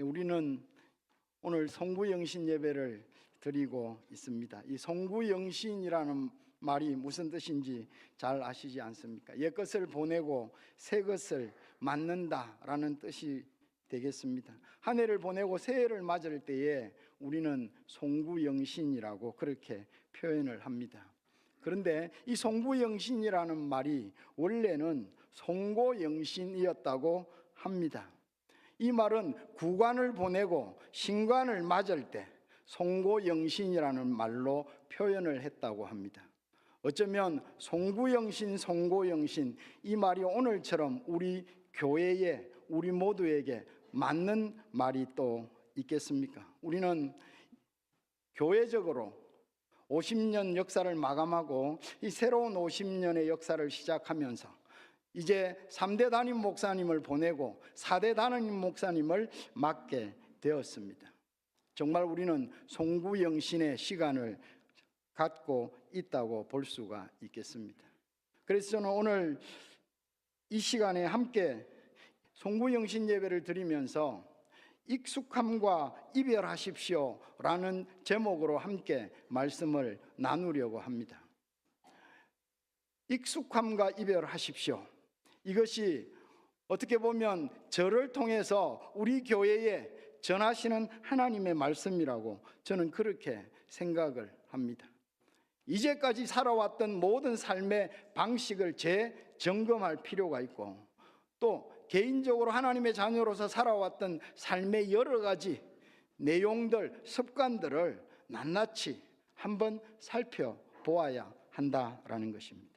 우리는 오늘 송구영신 예배를 드리고 있습니다. 이 송구영신이라는 말이 무슨 뜻인지 잘 아시지 않습니까? 옛 것을 보내고 새 것을 맞는다라는 뜻이 되겠습니다. 한 해를 보내고 새 해를 맞을 때에 우리는 송구영신이라고 그렇게 표현을 합니다. 그런데 이 송구영신이라는 말이 원래는 송고영신이었다고 합니다. 이 말은 구관을 보내고 신관을 맞을 때 송고영신이라는 말로 표현을 했다고 합니다. 어쩌면 송구영신, 송고영신 이 말이 오늘처럼 우리 교회에 우리 모두에게 맞는 말이 또 있겠습니까? 우리는 교회적으로 50년 역사를 마감하고 이 새로운 50년의 역사를 시작하면서 이제 3대 담임 목사님을 보내고 4대 담임 목사님을 맡게 되었습니다. 정말 우리는 송구영신의 시간을 갖고 있다고 볼 수가 있겠습니다. 그래서 저는 오늘 이 시간에 함께 송구영신 예배를 드리면서 익숙함과 이별하십시오 라는 제목으로 함께 말씀을 나누려고 합니다. 익숙함과 이별하십시오. 이것이 어떻게 보면 저를 통해서 우리 교회에 전하시는 하나님의 말씀이라고 저는 그렇게 생각을 합니다. 이제까지 살아왔던 모든 삶의 방식을 재점검할 필요가 있고, 또 개인적으로 하나님의 자녀로서 살아왔던 삶의 여러 가지 내용들, 습관들을 낱낱이 한번 살펴보아야 한다라는 것입니다.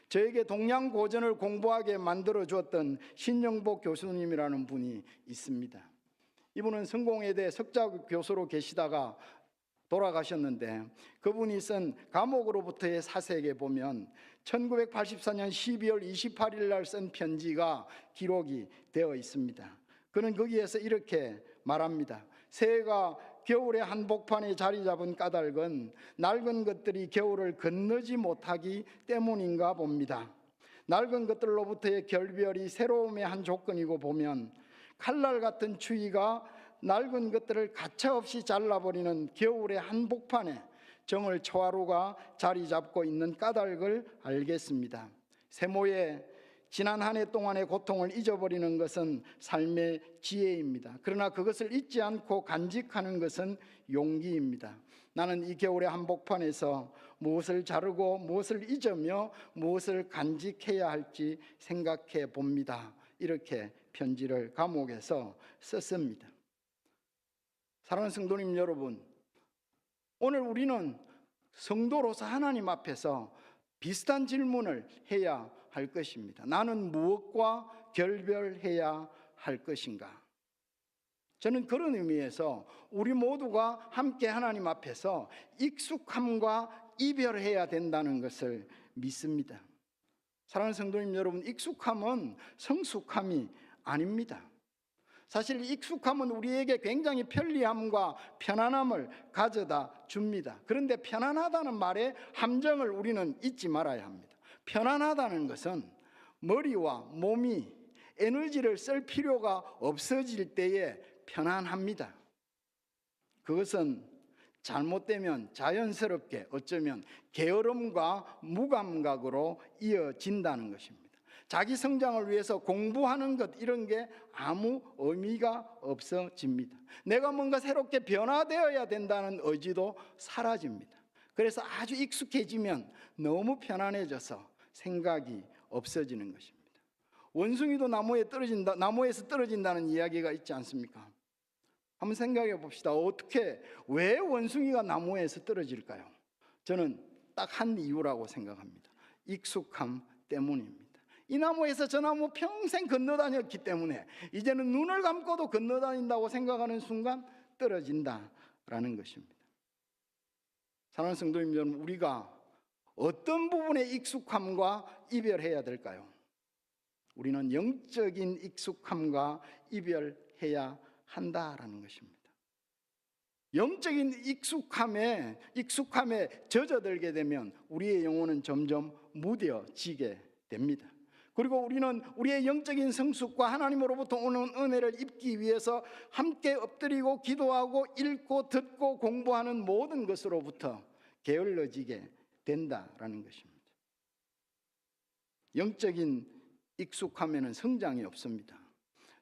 저에게 동양고전을 공부하게 만들어 주었던 신영복 교수님이라는 분이 있습니다. 이분은 성공회대 석자 교수로 계시다가 돌아가셨는데, 그분이 쓴 감옥으로부터의 사색에 보면 1984년 12월 28일 날 쓴 편지가 기록이 되어 있습니다. 그는 거기에서 이렇게 말합니다. 새해가 겨울의 한복판에 자리 잡은 까닭은 낡은 것들이 겨울을 건너지 못하기 때문인가 봅니다. 낡은 것들로부터의 결별이 새로움의 한 조건이고 보면 칼날 같은 추위가 낡은 것들을 가차없이 잘라버리는 겨울의 한복판에 정월 초하루가 자리 잡고 있는 까닭을 알겠습니다. 세모에 지난 한 해 동안의 고통을 잊어버리는 것은 삶의 지혜입니다. 그러나 그것을 잊지 않고 간직하는 것은 용기입니다. 나는 이 겨울의 한복판에서 무엇을 자르고 무엇을 잊으며 무엇을 간직해야 할지 생각해 봅니다. 이렇게 편지를 감옥에서 썼습니다. 사랑하는 성도님 여러분, 오늘 우리는 성도로서 하나님 앞에서 비슷한 질문을 해야 할 것입니다. 나는 무엇과 결별해야 할 것인가? 저는 그런 의미에서 우리 모두가 함께 하나님 앞에서 익숙함과 이별해야 된다는 것을 믿습니다. 사랑하는 성도님 여러분, 익숙함은 성숙함이 아닙니다. 사실 익숙함은 우리에게 굉장히 편리함과 편안함을 가져다 줍니다. 그런데 편안하다는 말의 함정을 우리는 잊지 말아야 합니다. 편안하다는 것은 머리와 몸이 에너지를 쓸 필요가 없어질 때에 편안합니다. 그것은 잘못되면 자연스럽게 어쩌면 게으름과 무감각으로 이어진다는 것입니다. 자기 성장을 위해서 공부하는 것, 이런 게 아무 의미가 없어집니다. 내가 뭔가 새롭게 변화되어야 된다는 의지도 사라집니다. 그래서 아주 익숙해지면 너무 편안해져서 생각이 없어지는 것입니다. 원숭이도 나무에서 떨어진다는 이야기가 있지 않습니까? 한번 생각해 봅시다. 왜 원숭이가 나무에서 떨어질까요? 저는 딱 한 이유라고 생각합니다. 익숙함 때문입니다. 이 나무에서 저 나무 평생 건너다녔기 때문에 이제는 눈을 감고도 건너다닌다고 생각하는 순간 떨어진다라는 것입니다. 사랑하는 성도님 여러분, 우리가 어떤 부분의 익숙함과 이별해야 될까요? 우리는 영적인 익숙함과 이별해야 한다라는 것입니다. 영적인 익숙함에 젖어들게 되면 우리의 영혼은 점점 무뎌지게 됩니다. 그리고 우리는 우리의 영적인 성숙과 하나님으로부터 오는 은혜를 입기 위해서 함께 엎드리고 기도하고 읽고 듣고 공부하는 모든 것으로부터 게을러지게 된다라는 것입니다. 영적인 익숙함에는 성장이 없습니다.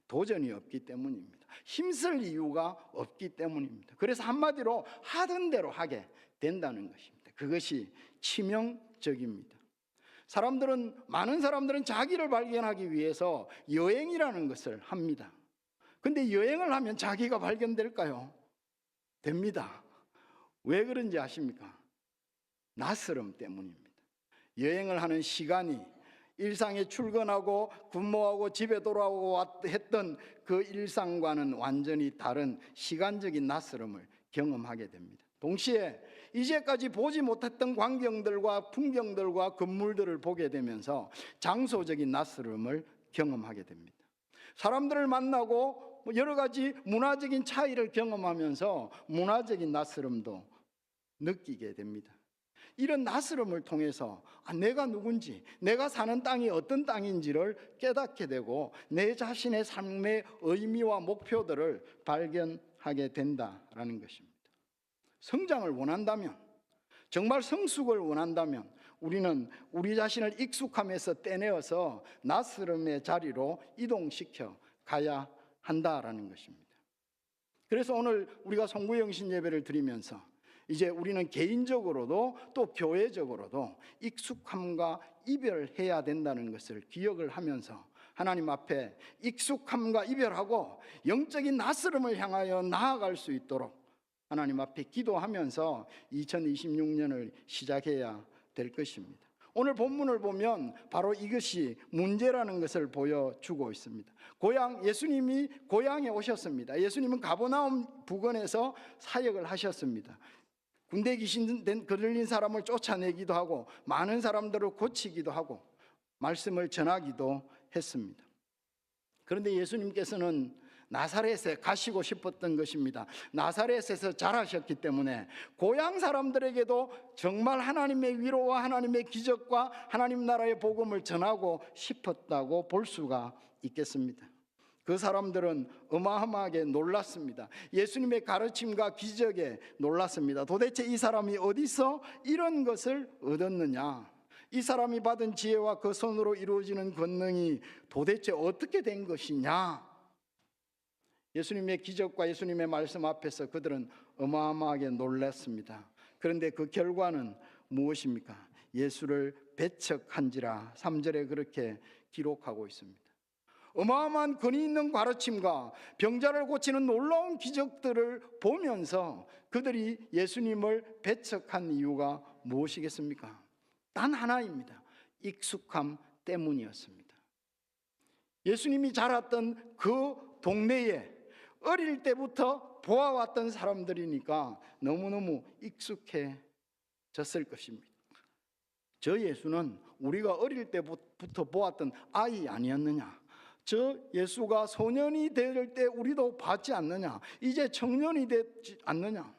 도전이 없기 때문입니다. 힘쓸 이유가 없기 때문입니다. 그래서 한마디로 하던 대로 하게 된다는 것입니다. 그것이 치명적입니다. 많은 사람들은 자기를 발견하기 위해서 여행이라는 것을 합니다. 근데 여행을 하면 자기가 발견될까요? 됩니다. 왜 그런지 아십니까? 낯설음 때문입니다. 여행을 하는 시간이 일상에 출근하고 근무하고 집에 돌아오고 했던 그 일상과는 완전히 다른 시간적인 낯설음을 경험하게 됩니다. 동시에 이제까지 보지 못했던 광경들과 풍경들과 건물들을 보게 되면서 장소적인 낯설음을 경험하게 됩니다. 사람들을 만나고 여러 가지 문화적인 차이를 경험하면서 문화적인 낯설음도 느끼게 됩니다. 이런 낯설음을 통해서 내가 누군지, 내가 사는 땅이 어떤 땅인지를 깨닫게 되고 내 자신의 삶의 의미와 목표들을 발견하게 된다라는 것입니다. 성장을 원한다면, 정말 성숙을 원한다면 우리는 우리 자신을 익숙함에서 떼내어서 낯설음의 자리로 이동시켜 가야 한다라는 것입니다. 그래서 오늘 우리가 송구영신 예배를 드리면서 이제 우리는 개인적으로도 또 교회적으로도 익숙함과 이별해야 된다는 것을 기억을 하면서 하나님 앞에 익숙함과 이별하고 영적인 낯설음을 향하여 나아갈 수 있도록 하나님 앞에 기도하면서 2026년을 시작해야 될 것입니다. 오늘 본문을 보면 바로 이것이 문제라는 것을 보여주고 있습니다. 예수님이 고향에 오셨습니다. 예수님은 가버나움 부근에서 사역을 하셨습니다. 군대 귀신 들린 사람을 쫓아내기도 하고 많은 사람들을 고치기도 하고 말씀을 전하기도 했습니다. 그런데 예수님께서는 나사렛에 가시고 싶었던 것입니다. 나사렛에서 자라셨기 때문에 고향 사람들에게도 정말 하나님의 위로와 하나님의 기적과 하나님 나라의 복음을 전하고 싶었다고 볼 수가 있겠습니다. 그 사람들은 어마어마하게 놀랐습니다. 예수님의 가르침과 기적에 놀랐습니다. 도대체 이 사람이 어디서 이런 것을 얻었느냐? 이 사람이 받은 지혜와 그 손으로 이루어지는 권능이 도대체 어떻게 된 것이냐? 예수님의 기적과 예수님의 말씀 앞에서 그들은 어마어마하게 놀랐습니다. 그런데 그 결과는 무엇입니까? 예수를 배척한지라 3절에 그렇게 기록하고 있습니다. 어마어마한 권위 있는 가르침과 병자를 고치는 놀라운 기적들을 보면서 그들이 예수님을 배척한 이유가 무엇이겠습니까? 단 하나입니다. 익숙함 때문이었습니다. 예수님이 자랐던 그 동네에 어릴 때부터 보아왔던 사람들이니까 너무너무 익숙해졌을 것입니다. 저 예수는 우리가 어릴 때부터 보았던 아이 아니었느냐? 저 예수가 소년이 될 때 우리도 봤지 않느냐? 이제 청년이 되지 않느냐?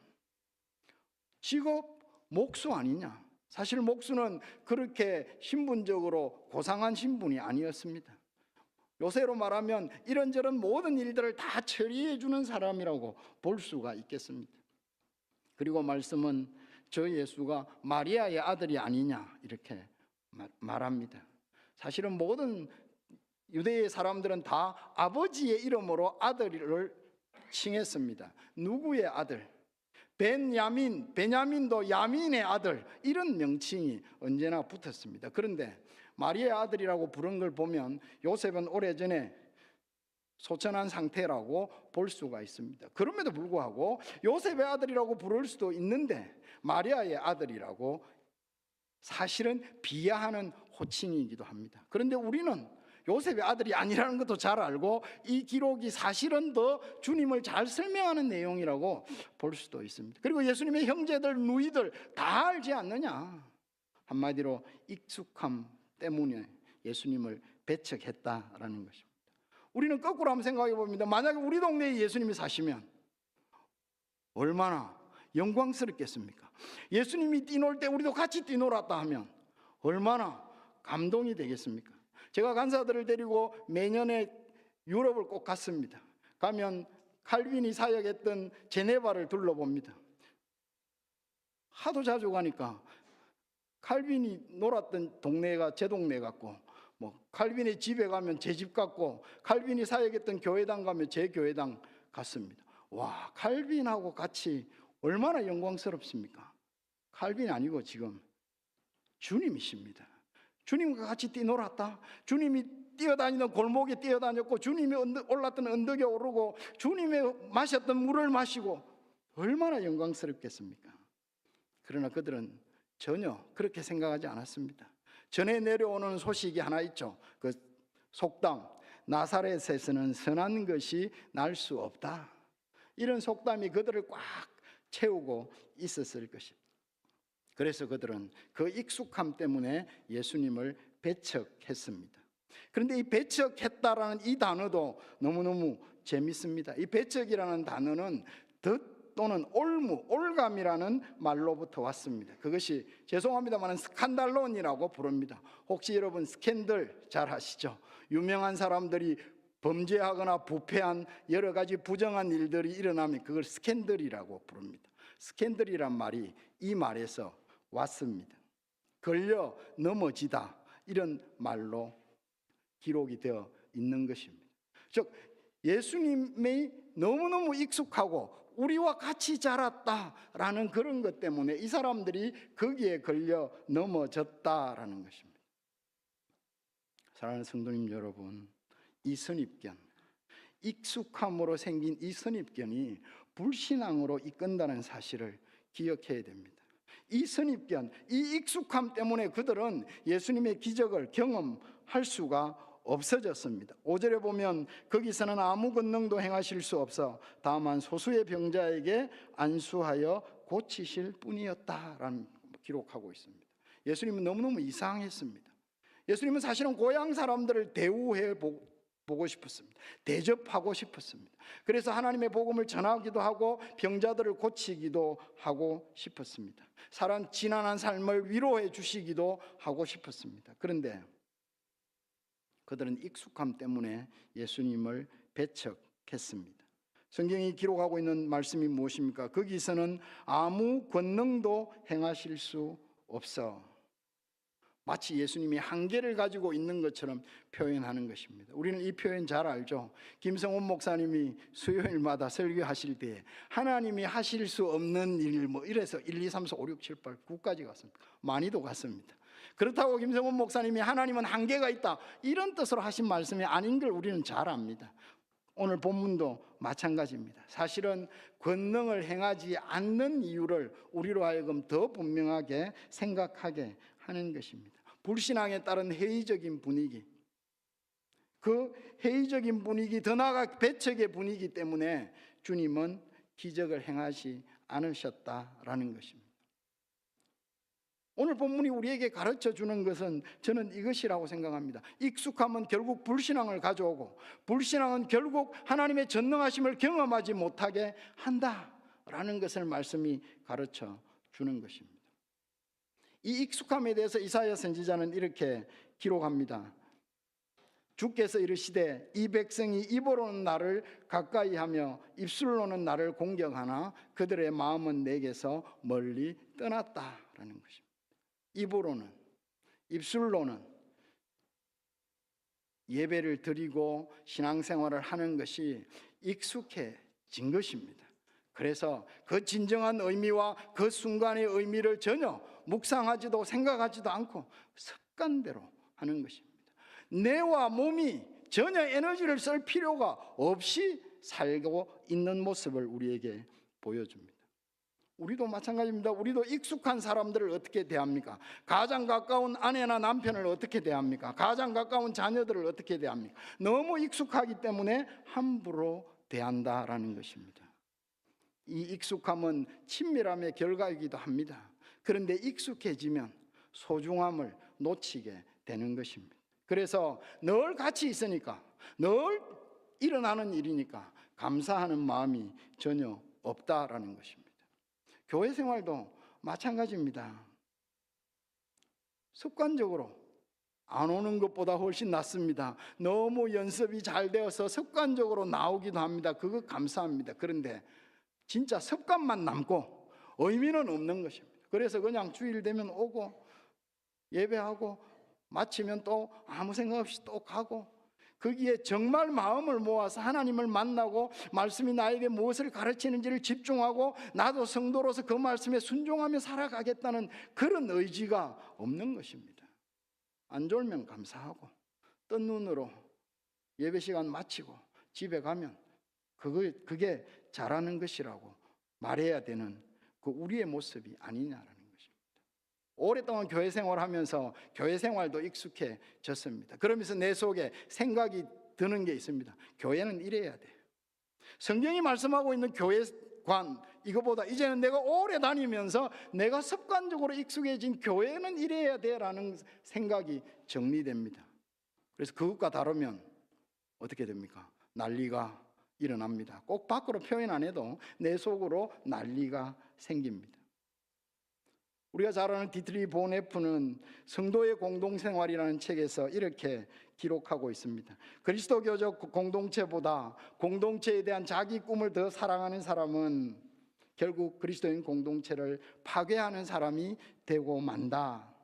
직업 목수 아니냐? 사실 목수는 그렇게 신분적으로 고상한 신분이 아니었습니다. 요새로 말하면 이런저런 모든 일들을 다 처리해 주는 사람이라고 볼 수가 있겠습니다. 그리고 말씀은 저 예수가 마리아의 아들이 아니냐 이렇게 말합니다. 사실은 모든 유대의 사람들은 다 아버지의 이름으로 아들을 칭했습니다. 누구의 아들? 베냐민도 야민의 아들, 이런 명칭이 언제나 붙었습니다. 그런데 마리아의 아들이라고 부른 걸 보면 요셉은 오래전에 소천한 상태라고 볼 수가 있습니다. 그럼에도 불구하고 요셉의 아들이라고 부를 수도 있는데 마리아의 아들이라고 사실은 비하하는 호칭이기도 합니다. 그런데 우리는 요셉의 아들이 아니라는 것도 잘 알고 이 기록이 사실은 더 주님을 잘 설명하는 내용이라고 볼 수도 있습니다. 그리고 예수님의 형제들, 누이들 다 알지 않느냐? 한마디로 익숙함 때문에 예수님을 배척했다라는 것입니다. 우리는 거꾸로 한번 생각해 봅니다. 만약에 우리 동네에 예수님이 사시면 얼마나 영광스럽겠습니까? 예수님이 뛰놀 때 우리도 같이 뛰놀았다 하면 얼마나 감동이 되겠습니까? 제가 간사들을 데리고 매년에 유럽을 꼭 갔습니다. 가면 칼빈이 사역했던 제네바를 둘러봅니다. 하도 자주 가니까 칼빈이 놀았던 동네가 제 동네 같고, 칼빈의 집에 가면 제 집 같고, 칼빈이 사역했던 교회당 가면 제 교회당 같습니다. 와, 칼빈하고 같이 얼마나 영광스럽습니까? 칼빈이 아니고 지금 주님이십니다. 주님과 같이 뛰놀았다. 주님이 뛰어다니는 골목에 뛰어다녔고, 주님이 올랐던 언덕에 오르고, 주님이 마셨던 물을 마시고, 얼마나 영광스럽겠습니까? 그러나 그들은 전혀 그렇게 생각하지 않았습니다. 전해 내려오는 소식이 하나 있죠. 그 속담, 나사렛에서는 선한 것이 날 수 없다. 이런 속담이 그들을 꽉 채우고 있었을 것입니다. 그래서 그들은 그 익숙함 때문에 예수님을 배척했습니다. 그런데 이 배척했다라는 이 단어도 너무너무 재밌습니다. 이 배척이라는 단어는 덧 또는 올무, 올감이라는 말로부터 왔습니다. 그것이 죄송합니다만 스칸달론이라고 부릅니다. 혹시 여러분 스캔들 잘 아시죠? 유명한 사람들이 범죄하거나 부패한 여러 가지 부정한 일들이 일어나면 그걸 스캔들이라고 부릅니다. 스캔들이란 말이 이 말에서 왔습니다. 걸려 넘어지다, 이런 말로 기록이 되어 있는 것입니다. 즉 예수님이 너무너무 익숙하고 우리와 같이 자랐다라는 그런 것 때문에 이 사람들이 거기에 걸려 넘어졌다라는 것입니다. 사랑하는 성도님 여러분, 이 선입견, 익숙함으로 생긴 이 선입견이 불신앙으로 이끈다는 사실을 기억해야 됩니다. 이 선입견, 이 익숙함 때문에 그들은 예수님의 기적을 경험할 수가 없어졌습니다. 5절에 보면 거기서는 아무 권능도 행하실 수 없어 다만 소수의 병자에게 안수하여 고치실 뿐이었다라는 기록하고 있습니다. 예수님은 너무너무 이상했습니다. 예수님은 사실은 고향 사람들을 대우해 보고 싶었습니다. 대접하고 싶었습니다. 그래서 하나님의 복음을 전하기도 하고 병자들을 고치기도 하고 싶었습니다. 사람 지난한 삶을 위로해 주시기도 하고 싶었습니다. 그런데 그들은 익숙함 때문에 예수님을 배척했습니다. 성경이 기록하고 있는 말씀이 무엇입니까? 거기서는 아무 권능도 행하실 수 없어. 마치 예수님이 한계를 가지고 있는 것처럼 표현하는 것입니다. 우리는 이 표현 잘 알죠. 김성훈 목사님이 수요일마다 설교하실 때 하나님이 하실 수 없는 일 이래서 1, 2, 3, 4, 5, 6, 7, 8, 9까지 갔습니다. 많이도 갔습니다. 그렇다고 김성훈 목사님이 하나님은 한계가 있다 이런 뜻으로 하신 말씀이 아닌 걸 우리는 잘 압니다. 오늘 본문도 마찬가지입니다. 사실은 권능을 행하지 않는 이유를 우리로 하여금 더 분명하게 생각하게 하는 것입니다. 불신앙에 따른 회의적인 분위기, 그 회의적인 분위기, 더 나아가 배척의 분위기 때문에 주님은 기적을 행하지 않으셨다라는 것입니다. 오늘 본문이 우리에게 가르쳐 주는 것은 저는 이것이라고 생각합니다. 익숙함은 결국 불신앙을 가져오고 불신앙은 결국 하나님의 전능하심을 경험하지 못하게 한다라는 것을 말씀이 가르쳐 주는 것입니다. 이 익숙함에 대해서 이사야 선지자는 이렇게 기록합니다. 주께서 이르시되 이 백성이 입으로는 나를 가까이하며 입술로는 나를 공경하나 그들의 마음은 내게서 멀리 떠났다라는 것입니다. 입으로는, 입술로는 예배를 드리고 신앙생활을 하는 것이 익숙해진 것입니다. 그래서 그 진정한 의미와 그 순간의 의미를 전혀 묵상하지도 생각하지도 않고 습관대로 하는 것입니다. 뇌와 몸이 전혀 에너지를 쓸 필요가 없이 살고 있는 모습을 우리에게 보여줍니다. 우리도 마찬가지입니다. 우리도 익숙한 사람들을 어떻게 대합니까? 가장 가까운 아내나 남편을 어떻게 대합니까? 가장 가까운 자녀들을 어떻게 대합니까? 너무 익숙하기 때문에 함부로 대한다라는 것입니다. 이 익숙함은 친밀함의 결과이기도 합니다. 그런데 익숙해지면 소중함을 놓치게 되는 것입니다. 그래서 늘 같이 있으니까, 늘 일어나는 일이니까 감사하는 마음이 전혀 없다라는 것입니다. 교회 생활도 마찬가지입니다. 습관적으로 안 오는 것보다 훨씬 낫습니다. 너무 연습이 잘 되어서 습관적으로 나오기도 합니다. 그거 감사합니다. 그런데 진짜 습관만 남고 의미는 없는 것입니다. 그래서 그냥 주일 되면 오고 예배하고 마치면 또 아무 생각 없이 또 가고, 거기에 정말 마음을 모아서 하나님을 만나고 말씀이 나에게 무엇을 가르치는지를 집중하고 나도 성도로서 그 말씀에 순종하며 살아가겠다는 그런 의지가 없는 것입니다. 안 졸면 감사하고 뜬 눈으로 예배 시간 마치고 집에 가면 그게 잘하는 것이라고 말해야 되는 그 우리의 모습이 아니냐라는 것입니다. 오랫동안 교회 생활하면서 교회 생활도 익숙해졌습니다. 그러면서 내 속에 생각이 드는 게 있습니다. 교회는 이래야 돼. 성경이 말씀하고 있는 교회관, 이거보다 이제는 내가 오래 다니면서 내가 습관적으로 익숙해진 교회는 이래야 돼라는 생각이 정리됩니다. 그래서 그것과 다르면 어떻게 됩니까? 난리가 일어납니다. 꼭 밖으로 표현 안 해도 내 속으로 난리가 생깁니다. 우리가 잘 아는 디트리 보네프는 성도의 공동생활이라는 책에서 이렇게 기록하고 있습니다. 그리스도교적 공동체보다 공동체에 대한 자기 꿈을 더 사랑하는 사람은 결국 그리스도인 공동체를 파괴하는 사람이 되고 만다.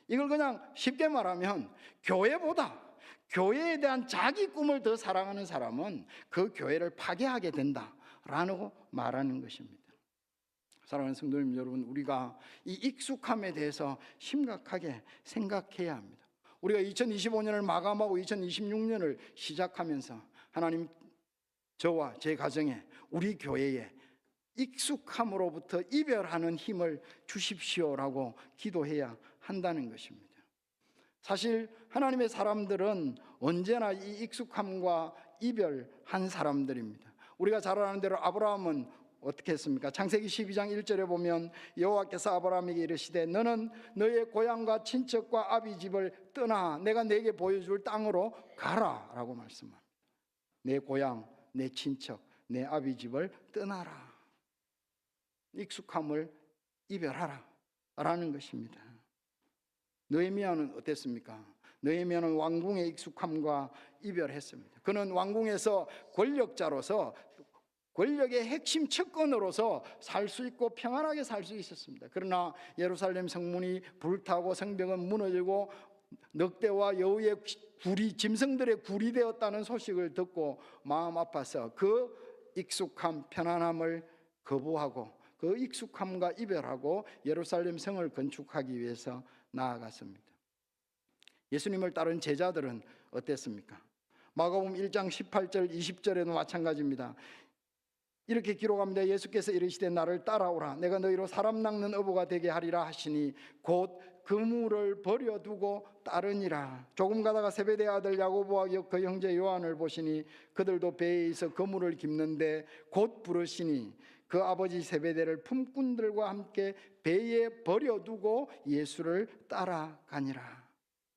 이걸 그냥 쉽게 말하면 교회보다 교회에 대한 자기 꿈을 더 사랑하는 사람은 그 교회를 파괴하게 된다라고 말하는 것입니다. 사랑하는 성도님 여러분, 우리가 이 익숙함에 대해서 심각하게 생각해야 합니다. 우리가 2025년을 마감하고 2026년을 시작하면서 하나님, 저와 제 가정에, 우리 교회에 익숙함으로부터 이별하는 힘을 주십시오라고 기도해야 한다는 것입니다. 사실 하나님의 사람들은 언제나 이 익숙함과 이별한 사람들입니다. 우리가 잘 아는 대로 아브라함은 어떻게 했습니까? 창세기 12장 1절에 보면 여호와께서 아브라함에게 이르시되 너는 너의 고향과 친척과 아비 집을 떠나 내가 네게 보여줄 땅으로 가라 라고 말씀합니다. 내 고향, 내 친척, 내 아비 집을 떠나라. 익숙함을 이별하라 라는 것입니다. 느헤미야는 어땠습니까? 느헤미야는 왕궁의 익숙함과 이별했습니다. 그는 왕궁에서 권력자로서 권력의 핵심 측근으로서 살 수 있고 평안하게 살 수 있었습니다. 그러나 예루살렘 성문이 불타고 성벽은 무너지고 늑대와 여우의 짐승들의 굴이 되었다는 소식을 듣고 마음 아파서 그 익숙함, 편안함을 거부하고 그 익숙함과 이별하고 예루살렘 성을 건축하기 위해서 나아갔습니다. 예수님을 따른 제자들은 어땠습니까? 마가복음 1장 18절 20절에도 마찬가지입니다. 이렇게 기록합니다. 예수께서 이르시되 나를 따라오라 내가 너희로 사람 낚는 어부가 되게 하리라 하시니 곧 그물을 버려두고 따르니라. 조금 가다가 세베대 아들 야고보와 그 형제 요한을 보시니 그들도 배에 있어 그물을 깁는데 곧 부르시니 그 아버지 세베대를 품꾼들과 함께 배에 버려두고 예수를 따라가니라.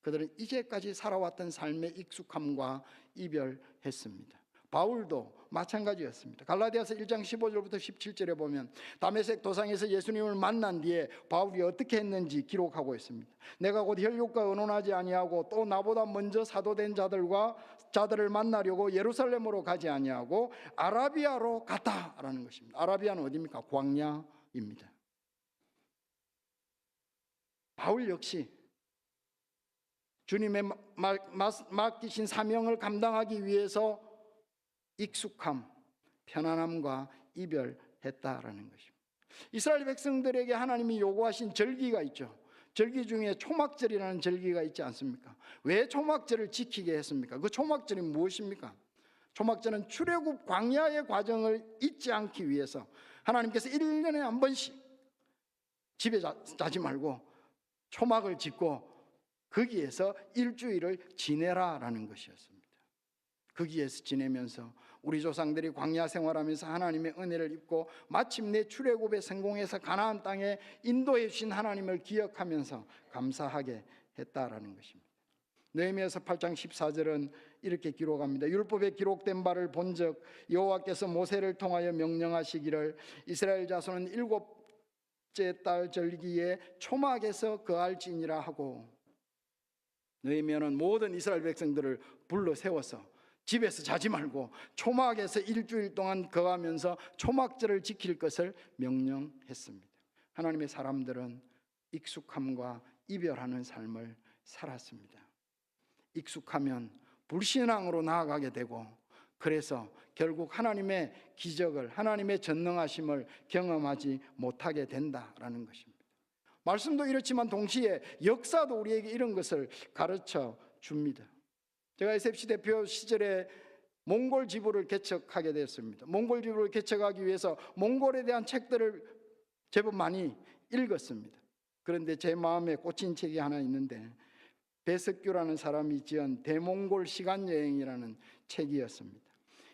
그들은 이제까지 살아왔던 삶의 익숙함과 이별했습니다. 바울도 마찬가지였습니다. 갈라디아서 1장 15절부터 17절에 보면 다메섹 도상에서 예수님을 만난 뒤에 바울이 어떻게 했는지 기록하고 있습니다. 내가 곧 혈육과 의논하지 아니하고 또 나보다 먼저 사도된 자들을 만나려고 예루살렘으로 가지 아니하고 아라비아로 갔다라는 것입니다. 아라비아는 어디입니까? 광야입니다. 바울 역시 주님의 맡기신 사명을 감당하기 위해서 익숙함, 편안함과 이별했다라는 것입니다. 이스라엘 백성들에게 하나님이 요구하신 절기가 있죠. 절기 중에 초막절이라는 절기가 있지 않습니까? 왜 초막절을 지키게 했습니까? 그 초막절이 무엇입니까? 초막절은 출애굽 광야의 과정을 잊지 않기 위해서 하나님께서 1년에 한 번씩 집에 자지 말고 초막을 짓고 거기에서 일주일을 지내라라는 것이었습니다. 거기에서 지내면서 우리 조상들이 광야 생활하면서 하나님의 은혜를 입고 마침내 출애굽에 성공해서 가나안 땅에 인도해 주신 하나님을 기억하면서 감사하게 했다라는 것입니다. 느헤미야서 8장 14절은 이렇게 기록합니다. 율법에 기록된 바를 본즉 여호와께서 모세를 통하여 명령하시기를 이스라엘 자손은 일곱째 달 절기에 초막에서 거할지니라 하고, 너희면은 모든 이스라엘 백성들을 불러 세워서 집에서 자지 말고 초막에서 일주일 동안 거하면서 초막절을 지킬 것을 명령했습니다. 하나님의 사람들은 익숙함과 이별하는 삶을 살았습니다. 익숙하면 불신앙으로 나아가게 되고, 그래서 결국 하나님의 기적을, 하나님의 전능하심을 경험하지 못하게 된다라는 것입니다. 말씀도 이렇지만 동시에 역사도 우리에게 이런 것을 가르쳐 줍니다. 제가 SFC 대표 시절에 몽골 지부를 개척하게 되었습니다. 몽골 지부를 개척하기 위해서 몽골에 대한 책들을 제법 많이 읽었습니다. 그런데 제 마음에 꽂힌 책이 하나 있는데, 배석규라는 사람이 지은 대몽골 시간여행이라는 책이었습니다.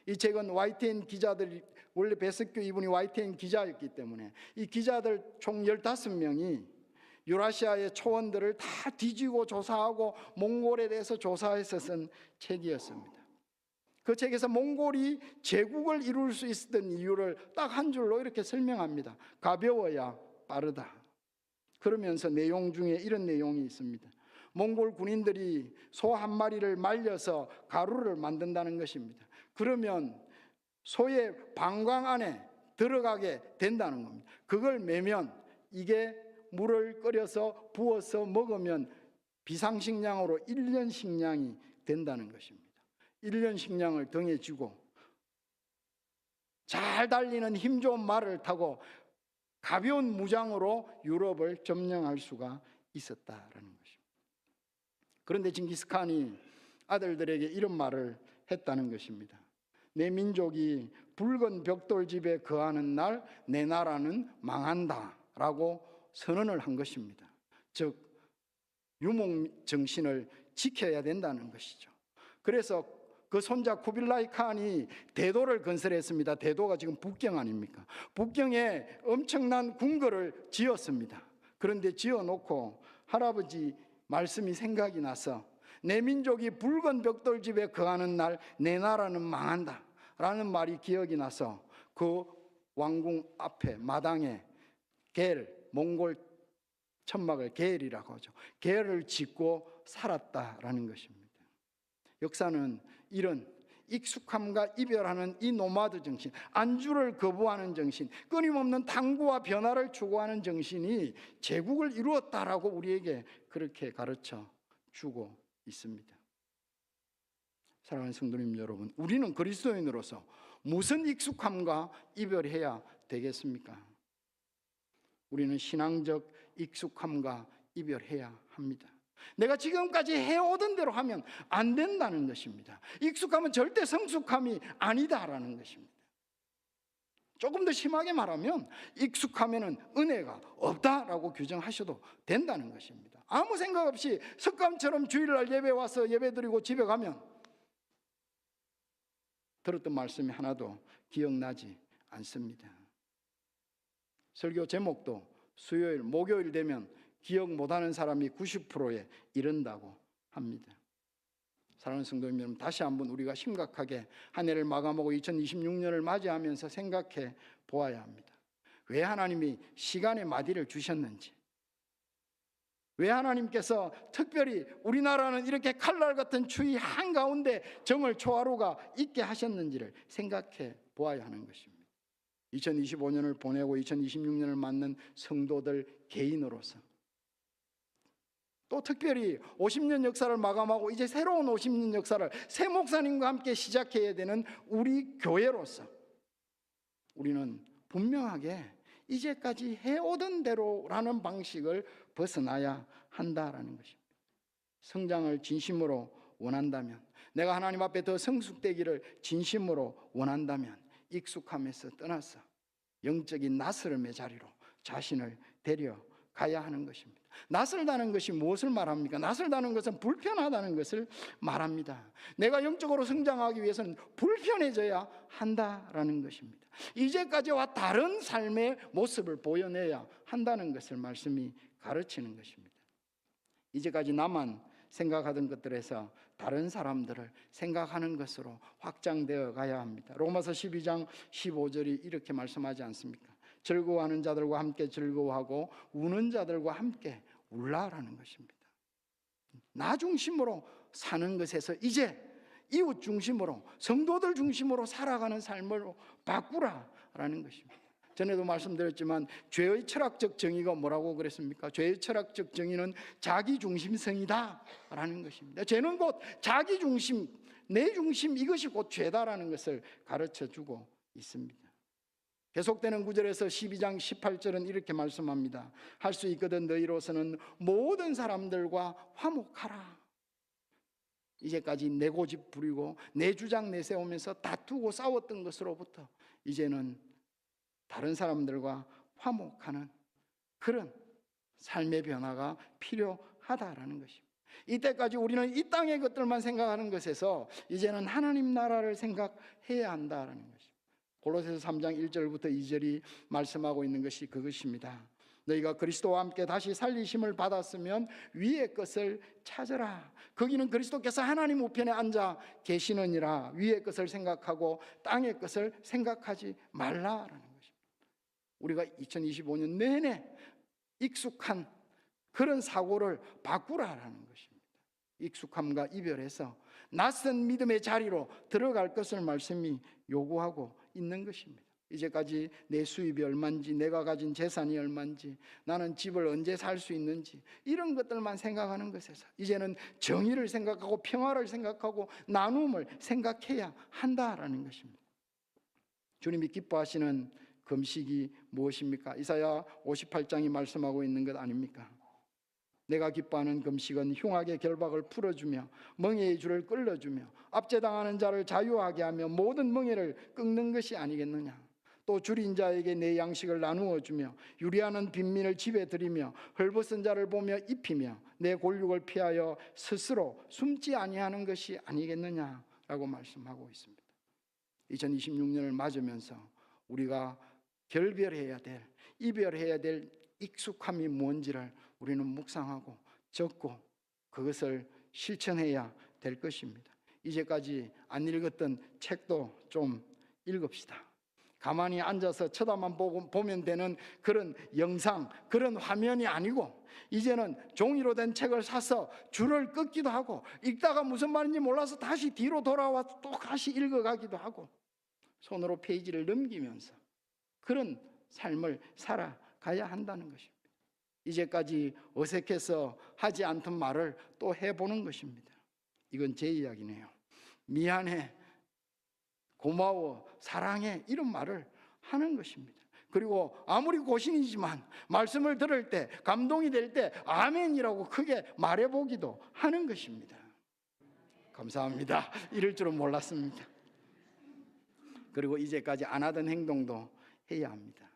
이 책은 YTN 기자들이, 원래 배석규 이분이 YTN 기자였기 때문에 이 기자들 총 15명이 유라시아의 초원들을 다 뒤지고 조사하고 몽골에 대해서 조사해서 쓴 책이었습니다. 그 책에서 몽골이 제국을 이룰 수 있었던 이유를 딱 한 줄로 이렇게 설명합니다. 가벼워야 빠르다. 그러면서 내용 중에 이런 내용이 있습니다. 몽골 군인들이 소 한 마리를 말려서 가루를 만든다는 것입니다. 그러면 소의 방광 안에 들어가게 된다는 겁니다. 그걸 매면 이게 물을 끓여서 부어서 먹으면 비상식량으로 1년 식량이 된다는 것입니다. 1년 식량을 등에 지고 잘 달리는 힘 좋은 말을 타고 가벼운 무장으로 유럽을 점령할 수가 있었다라는 것입니다. 그런데 징기스칸이 아들들에게 이런 말을 했다는 것입니다. 내 민족이 붉은 벽돌집에 거하는 날 내 나라는 망한다 라고 선언을 한 것입니다. 즉 유목정신을 지켜야 된다는 것이죠. 그래서 그 손자 쿠빌라이 칸이 대도를 건설했습니다. 대도가 지금 북경 아닙니까? 북경에 엄청난 궁궐을 지었습니다. 그런데 지어놓고 할아버지 말씀이 생각이 나서 내 민족이 붉은 벽돌집에 거하는 날 내 나라는 망한다 라는 말이 기억이 나서 그 왕궁 앞에 마당에 몽골 천막을 게엘이라고 하죠. 게엘을 짓고 살았다라는 것입니다. 역사는 이런 익숙함과 이별하는 이 노마드 정신, 안주를 거부하는 정신, 끊임없는 탐구와 변화를 추구하는 정신이 제국을 이루었다라고 우리에게 그렇게 가르쳐 주고 있습니다. 사랑하는 성도님 여러분, 우리는 그리스도인으로서 무슨 익숙함과 이별해야 되겠습니까? 우리는 신앙적 익숙함과 이별해야 합니다. 내가 지금까지 해오던 대로 하면 안 된다는 것입니다. 익숙함은 절대 성숙함이 아니다라는 것입니다. 조금 더 심하게 말하면 익숙하면은 은혜가 없다라고 규정하셔도 된다는 것입니다. 아무 생각 없이 습관처럼 주일날 예배 와서 예배드리고 집에 가면 들었던 말씀이 하나도 기억나지 않습니다. 설교 제목도 수요일, 목요일 되면 기억 못하는 사람이 90%에 이른다고 합니다. 사랑하는 성도님 여러분, 다시 한번 우리가 심각하게 한 해를 마감하고 2026년을 맞이하면서 생각해 보아야 합니다. 왜 하나님이 시간의 마디를 주셨는지, 왜 하나님께서 특별히 우리나라는 이렇게 칼날 같은 추위 한가운데 정월 초하루가 있게 하셨는지를 생각해 보아야 하는 것입니다. 2025년을 보내고 2026년을 맞는 성도들 개인으로서, 또 특별히 50년 역사를 마감하고 이제 새로운 50년 역사를 새 목사님과 함께 시작해야 되는 우리 교회로서 우리는 분명하게 이제까지 해오던 대로라는 방식을 벗어나야 한다라는 것입니다. 성장을 진심으로 원한다면, 내가 하나님 앞에 더 성숙되기를 진심으로 원한다면 익숙함에서 떠나서 영적인 나스름의 자리로 자신을 데려가야 하는 것입니다. 낯설다는 것이 무엇을 말합니까? 낯설다는 것은 불편하다는 것을 말합니다. 내가 영적으로 성장하기 위해서는 불편해져야 한다라는 것입니다. 이제까지와 다른 삶의 모습을 보여내야 한다는 것을 말씀이 가르치는 것입니다. 이제까지 나만 생각하던 것들에서 다른 사람들을 생각하는 것으로 확장되어 가야 합니다. 로마서 12장 15절이 이렇게 말씀하지 않습니까? 즐거워하는 자들과 함께 즐거워하고 우는 자들과 함께 울라라는 것입니다. 나 중심으로 사는 것에서 이제 이웃 중심으로, 성도들 중심으로 살아가는 삶으로 바꾸라라는 것입니다. 전에도 말씀드렸지만 죄의 철학적 정의가 뭐라고 그랬습니까? 죄의 철학적 정의는 자기중심성이다 라는 것입니다. 죄는 곧 자기중심, 내 중심, 이것이 곧 죄다라는 것을 가르쳐주고 있습니다. 계속되는 구절에서 12장 18절은 이렇게 말씀합니다. 할 수 있거든 너희로서는 모든 사람들과 화목하라. 이제까지 내 고집 부리고 내 주장 내세우면서 다투고 싸웠던 것으로부터 이제는 다른 사람들과 화목하는 그런 삶의 변화가 필요하다라는 것입니다. 이때까지 우리는 이 땅의 것들만 생각하는 것에서 이제는 하나님 나라를 생각해야 한다라는 것입니다. 골로새서 3장 1절부터 2절이 말씀하고 있는 것이 그것입니다. 너희가 그리스도와 함께 다시 살리심을 받았으면 위의 것을 찾으라. 거기는 그리스도께서 하나님 우편에 앉아 계시느니라. 위의 것을 생각하고 땅의 것을 생각하지 말라라는 것입니다. 우리가 2025년 내내 익숙한 그런 사고를 바꾸라라는 것입니다. 익숙함과 이별해서 낯선 믿음의 자리로 들어갈 것을 말씀이 요구하고 있는 것입니다. 이제까지 내 수입이 얼마인지, 내가 가진 재산이 얼마인지, 나는 집을 언제 살 수 있는지, 이런 것들만 생각하는 것에서 이제는 정의를 생각하고 평화를 생각하고 나눔을 생각해야 한다라는 것입니다. 주님이 기뻐하시는 금식이 무엇입니까? 이사야 58장이 말씀하고 있는 것 아닙니까? 내가 기뻐하는 금식은 흉악의 결박을 풀어주며 멍에의 줄을 끌어주며 압제당하는 자를 자유하게 하며 모든 멍에를 끊는 것이 아니겠느냐. 또 줄인 자에게 내 양식을 나누어 주며 유리하는 빈민을 집에 들이며 헐벗은 자를 보며 입히며 내 골육을 피하여 스스로 숨지 아니하는 것이 아니겠느냐라고 말씀하고 있습니다. 2026년을 맞으면서 우리가 결별해야 될, 이별해야 될 익숙함이 뭔지를 우리는 묵상하고 적고 그것을 실천해야 될 것입니다. 이제까지 안 읽었던 책도 좀 읽읍시다. 가만히 앉아서 쳐다만 보면 되는 그런 영상, 그런 화면이 아니고 이제는 종이로 된 책을 사서 줄을 끊기도 하고 읽다가 무슨 말인지 몰라서 다시 뒤로 돌아와서 또 다시 읽어가기도 하고 손으로 페이지를 넘기면서 그런 삶을 살아가야 한다는 것입니다. 이제까지 어색해서 하지 않던 말을 또 해보는 것입니다. 이건 제 이야기네요. 미안해, 고마워, 사랑해, 이런 말을 하는 것입니다. 그리고 아무리 고신이지만 말씀을 들을 때, 감동이 될 때 아멘이라고 크게 말해보기도 하는 것입니다. 감사합니다. 이럴 줄은 몰랐습니다. 그리고 이제까지 안 하던 행동도 해야 합니다.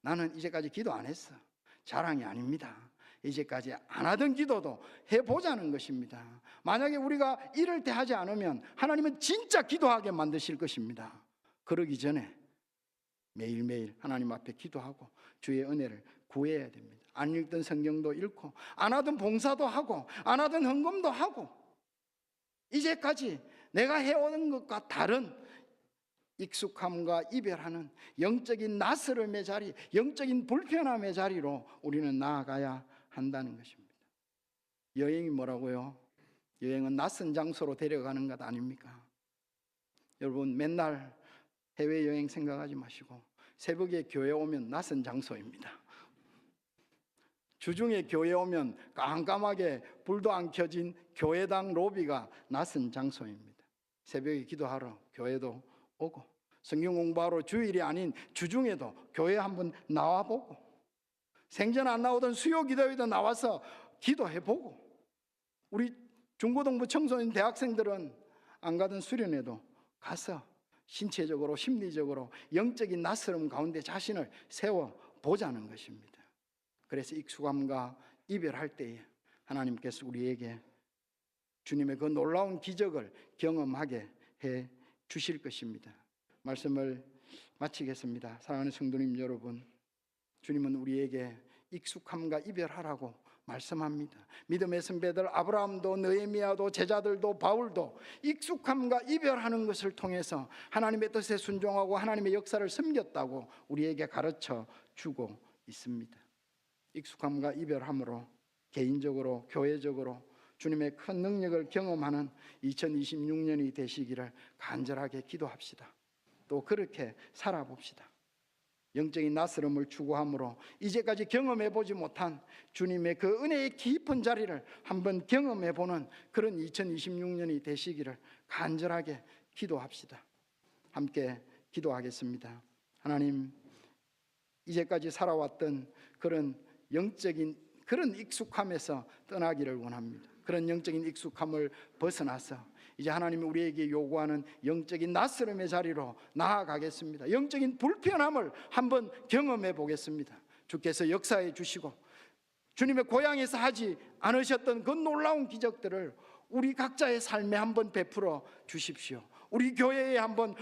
나는 이제까지 기도 안 했어. 자랑이 아닙니다. 이제까지 안 하던 기도도 해보자는 것입니다. 만약에 우리가 이럴 때 하지 않으면 하나님은 진짜 기도하게 만드실 것입니다. 그러기 전에 매일매일 하나님 앞에 기도하고 주의 은혜를 구해야 됩니다. 안 읽던 성경도 읽고 안 하던 봉사도 하고 안 하던 헌금도 하고 이제까지 내가 해오는 것과 다른 익숙함과 이별하는 영적인 낯설음의 자리, 영적인 불편함의 자리로 우리는 나아가야 한다는 것입니다. 여행이 뭐라고요? 여행은 낯선 장소로 데려가는 것 아닙니까? 여러분 맨날 해외여행 생각하지 마시고 새벽에 교회 오면 낯선 장소입니다. 주중에 교회 오면 깜깜하게 불도 안 켜진 교회당 로비가 낯선 장소입니다. 새벽에 기도하러 교회도 오고 성경 공부하러 주일이 아닌 주중에도 교회 한번 나와보고 생전 안 나오던 수요 기도회도 나와서 기도해보고 우리 중고등부 청소년 대학생들은 안 가던 수련회도 가서 신체적으로 심리적으로 영적인 낯설음 가운데 자신을 세워보자는 것입니다. 그래서 익숙함과 이별할 때에 하나님께서 우리에게 주님의 그 놀라운 기적을 경험하게 해 주실 것입니다. 말씀을 마치겠습니다. 사랑하는 성도님 여러분, 주님은 우리에게 익숙함과 이별하라고 말씀합니다. 믿음의 선배들 아브라함도 느헤미야도 제자들도 바울도 익숙함과 이별하는 것을 통해서 하나님의 뜻에 순종하고 하나님의 역사를 섬겼다고 우리에게 가르쳐 주고 있습니다. 익숙함과 이별함으로 개인적으로 교회적으로 주님의 큰 능력을 경험하는 2026년이 되시기를 간절하게 기도합시다. 또 그렇게 살아봅시다. 영적인 낯설음을 추구함으로 이제까지 경험해보지 못한 주님의 그 은혜의 깊은 자리를 한번 경험해보는 그런 2026년이 되시기를 간절하게 기도합시다. 함께 기도하겠습니다. 하나님, 이제까지 살아왔던 그런 영적인 그런 익숙함에서 떠나기를 원합니다. 그런 영적인 익숙함을 벗어나서 이제 하나님이 우리에게 요구하는 영적인 낯설음의 자리로 나아가겠습니다. 영적인 불편함을 한번 경험해 보겠습니다. 주께서 역사해 주시고 주님의 고향에서 하지 않으셨던 그 놀라운 기적들을 우리 각자의 삶에 한번 베풀어 주십시오. 우리 교회에 한번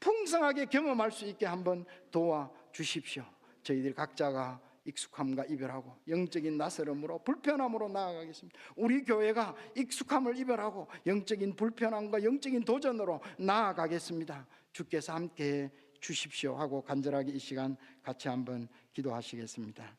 풍성하게 경험할 수 있게 한번 도와 주십시오. 저희들 각자가 익숙함과 이별하고 영적인 낯설음으로 불편함으로 나아가겠습니다. 우리 교회가 익숙함을 이별하고 영적인 불편함과 영적인 도전으로 나아가겠습니다. 주께서 함께해 주십시오 하고 간절하게 이 시간 같이 한번 기도하시겠습니다.